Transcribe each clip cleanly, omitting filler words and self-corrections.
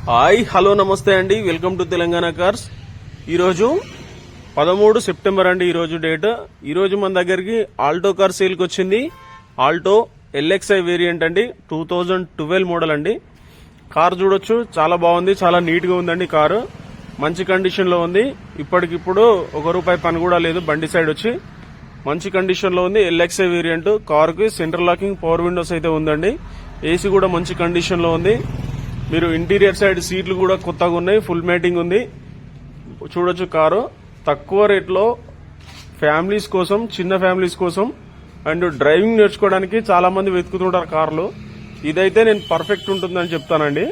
Hi hello నమస్తే అండి, welcome to Telangana cars. ఈరోజు 13 సెప్టెంబర్ అండి ఈరోజు డేట్. ఈరోజు మన దగ్గరికి ఆల్టో కార్ సేల్కి వచ్చింది. ఆల్టో LXi వేరియంట్ అండి, 2012 మోడల్ అండి. కార్ చూడొచ్చు, చాలా బాగుంది, చాలా నీట్గా ఉందండి. కారు మంచి కండిషన్లో ఉంది. ఇప్పటికిప్పుడు ₹1 పని కూడా లేదు. బండి సైడ్ వచ్చి మంచి కండిషన్లో ఉంది. LXi variant. కారుకి సెంటర్ లాకింగ్ పవర్ విండోస్ అయితే ఉందండి. ఏసీ కూడా మంచి కండిషన్లో ఉంది. మీరు ఇంటీరియర్ సైడ్ సీట్లు కూడా కొత్తగా ఉన్నాయి, ఫుల్ మేటింగ్ ఉంది. చూడొచ్చు, కారు తక్కువ రేట్లో ఫ్యామిలీస్ కోసం, చిన్న ఫ్యామిలీస్ కోసం అండ్ డ్రైవింగ్ నేర్చుకోవడానికి చాలా మంది వెతుకుతుంటారు కార్లు. ఇదైతే నేను పర్ఫెక్ట్ ఉంటుందని చెప్తానండి.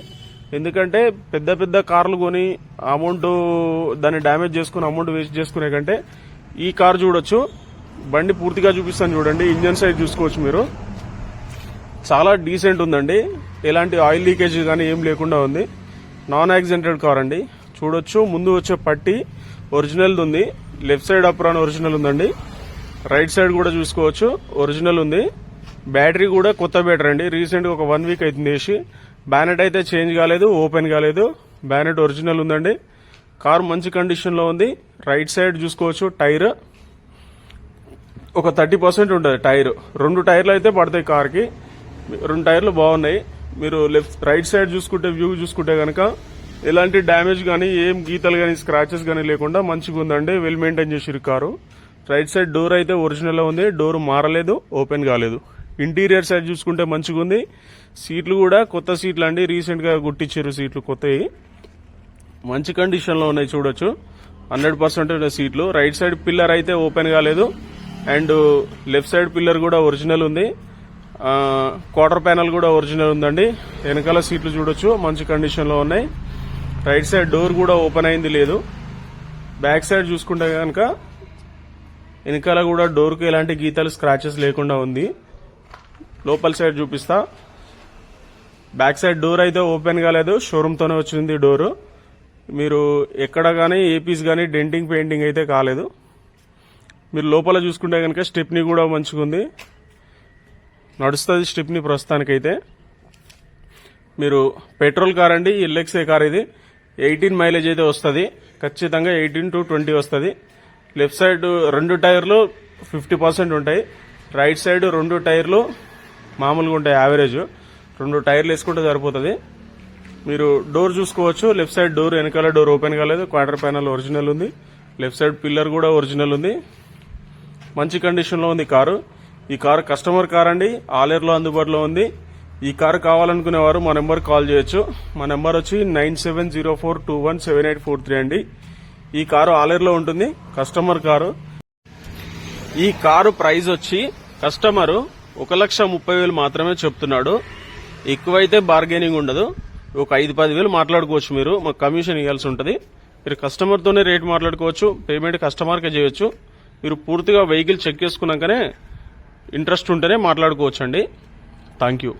ఎందుకంటే పెద్ద పెద్ద కార్లు కొని అమౌంట్ దాన్ని డ్యామేజ్ చేసుకుని అమౌంట్ వేస్ట్ చేసుకునే కంటే ఈ కార్ చూడొచ్చు. బండి పూర్తిగా చూపిస్తాను చూడండి. ఇంజన్ సైడ్ చూసుకోవచ్చు మీరు. చాలా డీసెంట్ ఉందండి. ఎలాంటి ఆయిల్ లీకేజ్ కానీ ఏం లేకుండా ఉంది. నాన్ యాక్సిడెంటెడ్ కార్ అండి. చూడొచ్చు, ముందు వచ్చే పట్టి ఒరిజినల్ ఉంది. లెఫ్ట్ సైడ్ అప్రాన్ ఒరిజినల్ ఉందండి. రైట్ సైడ్ కూడా చూసుకోవచ్చు, ఒరిజినల్ ఉంది. బ్యాటరీ కూడా కొత్త బ్యాటరీ అండి. రీసెంట్ గా ఒక 1 వీక్ అవుతుంది వేసి. బ్యానెట్ అయితే చేంజ్ కాలేదు, ఓపెన్ కాలేదు. బ్యానెట్ ఒరిజినల్ ఉందండి. కార్ మంచి కండిషన్ లో ఉంది. రైట్ సైడ్ చూసుకోవచ్చు, టైర్ ఒక 30% ఉంటుంది. టైర్ 2 టైర్లు అయితే పడతాయి కార్కి. 2 టైర్లు బాగున్నాయి. మీరు రైట్ సైడ్ చూసుకుంటే, వ్యూ చూసుకుంటే కనుక ఎలాంటి డ్యామేజ్ కానీ, ఏం గీతలు కానీ, స్క్రాచెస్ కానీ లేకుండా మంచిగా ఉందండి. వెల్ మెయింటైన్ చేసిరు కారు. రైట్ సైడ్ డోర్ అయితే ఒరిజినల్ ఉంది. డోర్ మారలేదు, ఓపెన్ కాలేదు. ఇంటీరియర్ సైడ్ చూసుకుంటే మంచిగా ఉంది. సీట్లు కూడా కొత్త సీట్లు అండి. రీసెంట్ గా గుట్టించారు సీట్లు కొత్తవి. మంచి కండిషన్ లో ఉన్నాయి. చూడొచ్చు, 100% సీట్లు. రైట్ సైడ్ పిల్లర్ అయితే ఓపెన్ కాలేదు అండ్ లెఫ్ట్ సైడ్ పిల్లర్ కూడా ఒరిజినల్ ఉంది. క్వార్టర్ ప్యానల్ కూడా ఒరిజినల్ ఉందండి. వెనకాల సీట్లు చూడొచ్చు, మంచి కండిషన్ లో ఉన్నాయి. రైట్ సైడ్ డోర్ కూడా ఓపెన్ అయింది లేదు. బ్యాక్ సైడ్ చూసుకుంటే కనుక వెనకాల కూడా డోర్ కు ఎలాంటి గీతలు, స్క్రాచెస్ లేకుండా ఉంది. లోపల సైడ్ చూపిస్తా. బ్యాక్ సైడ్ డోర్ అయితే ఓపెన్ కాలేదు, షోరూమ్ తోనే వచ్చింది డోర్. మీరు ఎక్కడ గానీ ఏపీస్ గానీ డెంటింగ్, పెయింటింగ్ అయితే కాలేదు. మీరు లోపల చూసుకుంటే కనుక స్టెప్నీ కూడా మంచిగా ఉంది, నడుస్తుంది స్టెప్నీ ప్రస్తుతానికైతే. మీరు పెట్రోల్ కార్ అండి, LXi కార్ ఇది. 18 మైలేజ్ అయితే వస్తుంది ఖచ్చితంగా. 18 to 20 వస్తుంది. లెఫ్ట్ సైడ్ 2 టైర్లు 50% ఉంటాయి. రైట్ సైడ్ 2 టైర్లు మామూలుగా ఉంటాయి, యావరేజ్. 2 టైర్లు వేసుకుంటే సరిపోతుంది. మీరు డోర్ చూసుకోవచ్చు. లెఫ్ట్ సైడ్ డోర్, వెనకాల డోర్ ఓపెన్ కాలేదు. క్వార్టర్ ప్యానల్ ఒరిజినల్ ఉంది. లెఫ్ట్ సైడ్ పిల్లర్ కూడా ఒరిజినల్ ఉంది. మంచి కండిషన్ లో ఉంది కారు. ఈ కారు కస్టమర్ కార్ అండి, ఆలేరులో అందుబాటులో ఉంది. ఈ కారు కావాలనుకునేవారు మా నెంబర్ కాల్ చేయొచ్చు. మా నెంబర్ వచ్చి 9704217843 అండి. ఈ కారు ఆలేరులో ఉంటుంది, కస్టమర్ కారు. ఈ కారు ప్రైస్ వచ్చి కస్టమర్ 1,30,000 మాత్రమే చెప్తున్నాడు. ఎక్కువైతే బార్గెనింగ్ ఉండదు. ఒక 5-10 వేలు మాట్లాడుకోవచ్చు. మీరు మాకు కమిషన్ ఇవ్వాల్సి ఉంటుంది. మీరు కస్టమర్ తోనే రేట్ మాట్లాడుకోవచ్చు. పేమెంట్ కస్టమర్ కే చేయొచ్చు. మీరు పూర్తిగా వెహికల్ చెక్ చేసుకున్నాకనే ఇంట్రెస్ట్ ఉంటేనే మాట్లాడుకోవచ్చు అండి. Thank you.